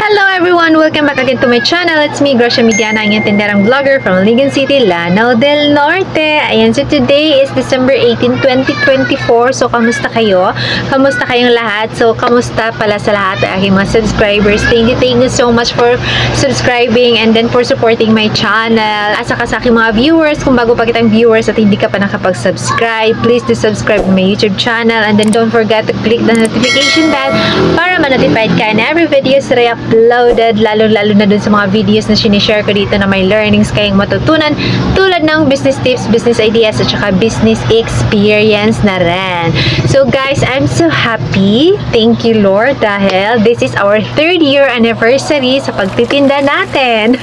Hello everyone! Welcome back again to my channel. It's me, Gracia Mediana, ang inyong tinderang vlogger from Ligan City, Lanao del Norte. Ayan, so today is December 18, 2024. So, kamusta kayo? Kamusta kayong lahat? So, kamusta pala sa lahat ng aking mga subscribers? Thank you so much for subscribing and then for supporting my channel. At saka sa aking mga viewers, kung bago pa kitang viewers at hindi ka pa nakapag-subscribe, please do subscribe to my YouTube channel and then don't forget to click the notification bell para ma-notified ka in every videos that I uploaded, lalo na dun sa mga videos na sinishare ko dito na may learnings kayong matutunan tulad ng business tips, business ideas at saka business experience na rin. So guys, I'm so happy. Thank you Lord dahil this is our 3rd year anniversary sa pagtitinda natin.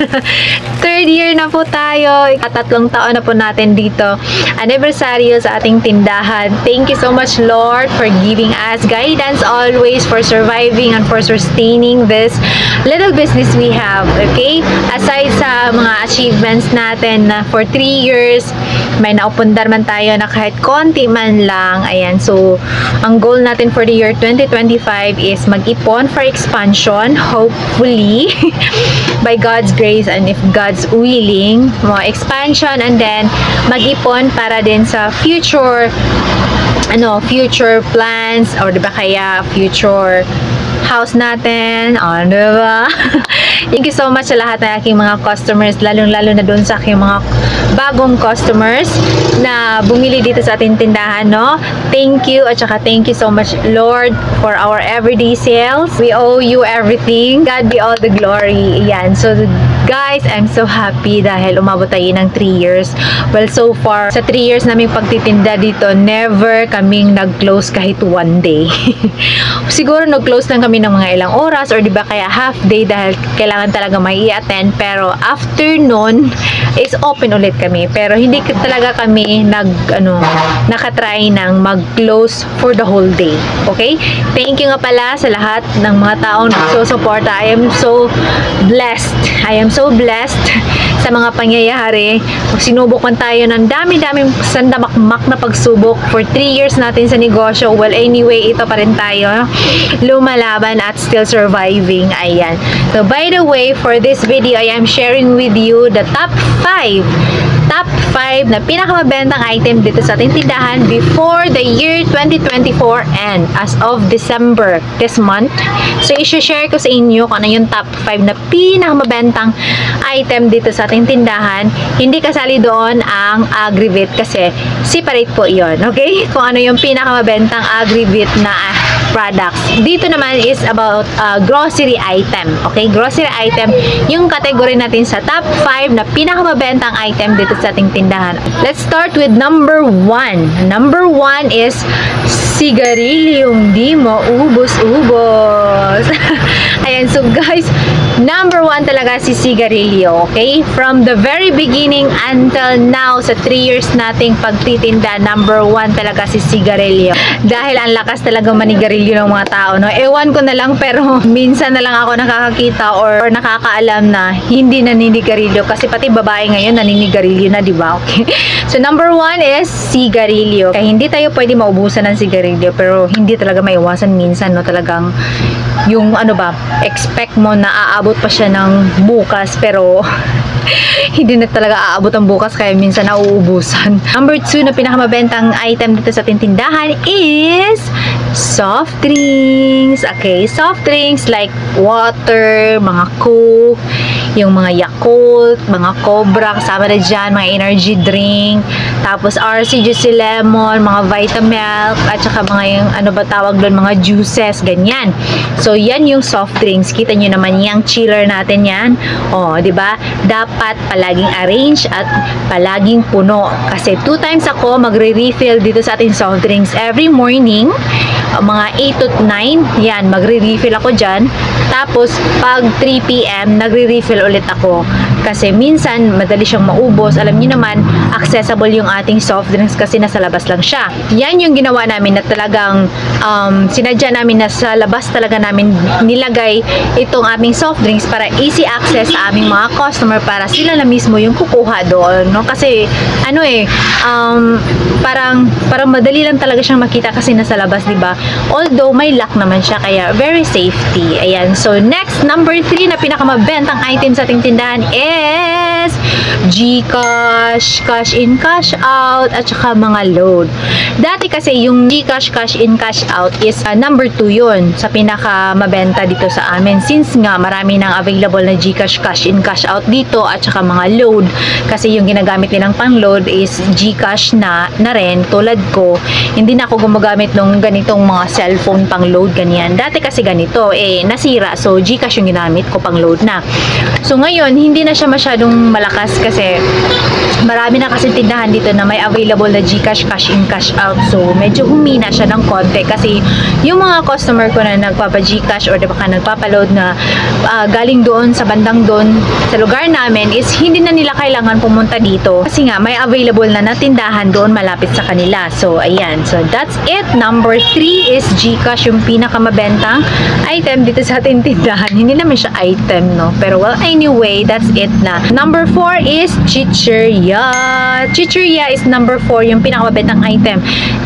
3rd year na po tayo. 3 taon na po natin dito. Anniversary sa ating tindahan. Thank you so much Lord for giving us guidance always, for surviving and for sustaining this little business we have, okay? Aside sa mga achievements natin na for 3 years, may naupundar man tayo na kahit konti man lang. Ayan, so, ang goal natin for the year 2025 is mag-ipon for expansion, hopefully, by God's grace and if God's willing, mga expansion and then mag-ipon para din sa future plans or diba kaya future house natin, diba? Thank you so much sa lahat ng aking mga customers, lalong-lalo na doon sa aking mga bagong customers na bumili dito sa ating tindahan, no? Thank you, at saka thank you so much, Lord, for our everyday sales. We owe you everything. God be all the glory. Yan. So, guys, I'm so happy dahil umabot tayo ng 3 years. Well, so far, sa 3 years naming pagtitinda dito, never kaming nag-close kahit one day. Siguro nag-close lang kami ng mga ilang oras or diba kaya half day dahil kailangan talaga may i-attend, pero afternoon is open ulit kami, pero hindi talaga kami nakatry ng mag-close for the whole day. Okay? Thank you nga pala sa lahat ng mga taong nagsusuporta. I am so blessed. I am so blessed sa mga pangyayari. Sinubok man tayo ng dami-daming sandamakmak na pagsubok for 3 years natin sa negosyo. Well, anyway, ito pa rin tayo lumalaban at still surviving. Ayan. So, by the way, for this video, I am sharing with you the top 5 na pinakamabentang item dito sa ating tindahan before the year 2024 and as of December this month. So, i-share ko sa inyo kung ano yung top 5 na pinakamabentang item dito sa ating tindahan. Hindi kasali doon ang Agribit kasi separate po yon. Okay? Kung ano yung pinakamabentang Agribit na products. Dito naman is about grocery item. Okay? Grocery item, yung category natin sa top 5 na pinakamabentang item dito sa ating tindahan. Let's start with number 1. Number 1 is sigarilyong di maubos-ubos. Ayan, so guys, number 1 talaga si sigarilyo, okay? From the very beginning until now, sa 3 years nating pagtitinda, number 1 talaga si sigarilyo. Dahil ang lakas talaga manigarilyo ng mga tao, no? Ewan ko na lang, pero minsan na lang ako nakakakita or nakakaalam na hindi naninigarilyo kasi pati babae ngayon naninigarilyo na, di ba? Okay? So, number 1 is sigarilyo. Kaya hindi tayo pwede maubusan ng sigarilyo, pero hindi talaga maiwasan minsan, no? Talagang yung expect mo na aabot pa siya ng bukas pero hindi na talaga aabot ang bukas kaya minsan nauubusan. Number 2 na pinakamabentang item dito sa tindahan is soft drinks. Okay, soft drinks like water, mga Coke, yung mga Yakult, mga Cobra, kasama na dyan, mga energy drink, tapos RC Juicy Lemon, mga Vitamilk, at saka mga yung tawag doon, mga juices, ganyan. So, yan yung soft drinks. Kita nyo naman yung chiller natin yan. O, diba? Dapat palaging arrange at palaging puno. Kasi 2 times ako magre-refill dito sa ating soft drinks every morning. Mga 8 to 9, yan, magre-refill ako dyan. Tapos, pag 3 PM, nagre-refill ulit ako. Kasi minsan, madali siyang maubos. Alam niyo naman, accessible yung ating soft drinks kasi nasa labas lang siya. Yan yung ginawa namin na talagang sinadya namin na sa labas talaga namin nilagay itong aming soft drinks para easy access sa aming mga customer para sila na mismo yung kukuha doon, no? Kasi parang madali lang talaga siyang makita kasi nasa labas, di ba? Although may lock naman siya kaya very safety. Ayan. So next, number 3 na pinakamabentang item sa ating tindahan is GCash, cash in, cash out, at saka mga load. Dati kasi yung GCash, cash in, cash out is number 2 yun sa pinakamabenta dito sa amin. Since nga marami nang available na GCash, cash in, cash out dito at saka mga load. Kasi yung ginagamit nilang pang load is GCash na rin. Tulad ko, hindi na ako gumagamit ng ganitong mga cellphone pang load ganyan. Dati kasi ganito, nasira. So, GCash yung ginamit ko pang load na. So, ngayon, hindi na siya masyadong malakas kasi marami na kasi tindahan dito na may available na GCash, cash in, cash out. So, medyo humina siya ng konti kasi yung mga customer ko na nagpapa-GCash or baka nagpapa-load na galing doon sa bandang doon sa lugar namin is hindi na nila kailangan pumunta dito kasi nga may available na tindahan doon malapit sa kanila. So, ayan. So, that's it. Number 3 is GCash, yung pinakamabentang item dito sa ating tindahan. Hindi naman siya item, no? Pero, well, anyway, that's it na. Number 4 is Chicheria. Chicheria is number 4, yung pinakamabentang item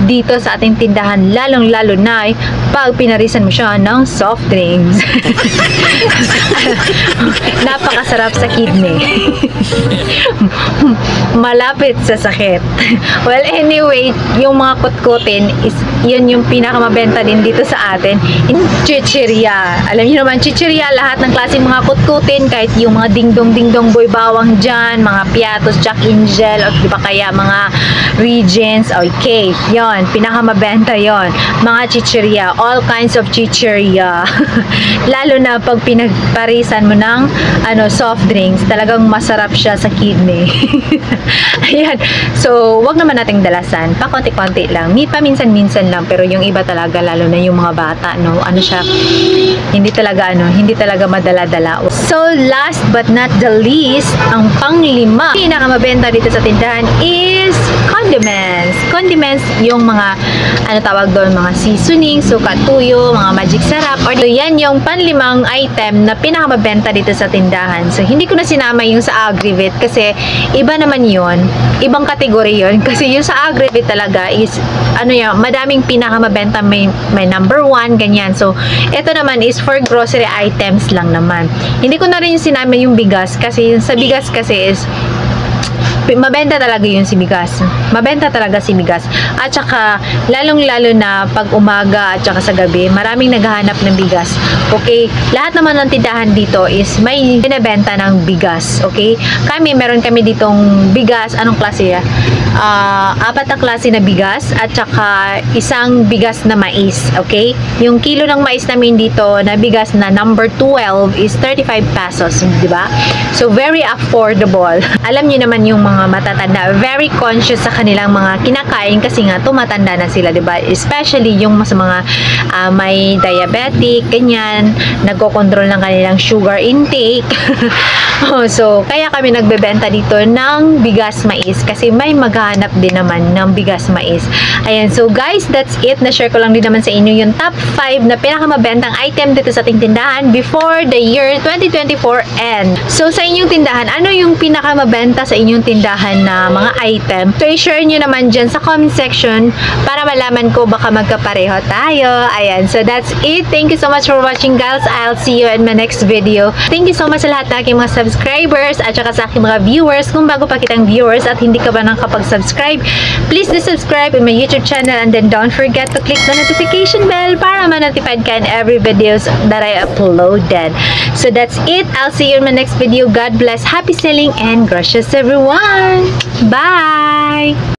dito sa ating tindahan. Lalong-lalo na pag pinarisan mo siya ng soft drinks. Napakasarap sa kidney. Malapit sa sakit. Well, anyway, yung mga kutkutin is yun yung pinakamabenta din dito sa atin. In Chicheria. Alam niyo naman, Chicheria, lahat ng klaseng mga kutkutin, kahit yung mga dingdong boy bawang dyan, mga piatos, Jack Angel, o di ba kaya mga Regents, okay, yon, pinakamabenta yon, mga Chicheria, all kinds of Chicheria. Lalo na pag pinagparisan mo ng soft drinks, talagang masarap siya sa kidney. Ayan. So, wag naman nating dalasan. Pa konti-konti lang. Paminsan-minsan lang. Pero yung iba talaga, lalo na yung mga bata, no? Hindi talaga madala-dala. So, last but not the least, ang pang-5 pinakamabenta dito sa tindahan is condiments. Condiments, yung mga, tawag doon, mga seasoning, suka, tuyo, mga magic sarap. Or yan yung pan-5 item na pinakamabenta dito sa tindahan. So, hindi ko na sinama yung sa Agrivit kasi iba naman yun. Ibang kategory yun. Kasi yung sa Agrivit talaga is, madaming pinakamabenta, may number 1, ganyan. So, ito naman is for grocery items lang naman. Hindi ko na rin sinama yung bigas kasi yung sa bigas kasi is mabenta talaga yun si bigas. Mabenta talaga si bigas. At saka, lalong-lalo na pag umaga at saka sa gabi, maraming naghahanap ng bigas. Okay? Lahat naman ng tindahan dito is may binibenta ng bigas. Okay? Meron kami ditong bigas. Anong klase? 4 na klase na bigas at saka isang bigas na mais. Okay? Yung kilo ng mais namin dito na bigas na number 12 is 35 pesos. Diba? So, very affordable. Alam niyo naman yung mga matatanda, very conscious sa kanilang mga kinakain kasi nga tumatanda na sila, diba? Especially yung sa mga may diabetic, ganyan, nagko-control ng kanilang sugar intake. So, kaya kami nagbebenta dito ng bigas mais kasi may maghanap din naman ng bigas mais. Ayan, so guys, that's it. Na-share ko lang din naman sa inyo yung top 5 na pinakamabentang item dito sa ating tindahan before the year 2024 end. So, sa inyong tindahan, ano yung pinakamabenta sa inyong tindahan na mga item? So, i-share nyo naman dyan sa comment section para malaman ko baka magkapareho tayo. Ayan, so that's it. Thank you so much for watching, guys. I'll see you in my next video. Thank you so much sa lahat ng aking mga subscribers at saka sa aking mga viewers. Kung bago pa kitang viewers at hindi ka ba nakapag-subscribe, please do subscribe in my YouTube channel and then don't forget to click the notification bell para ma-notified ka in every videos that I uploaded. So that's it. I'll see you in my next video. God bless. Happy selling and gracious everyone. Bye!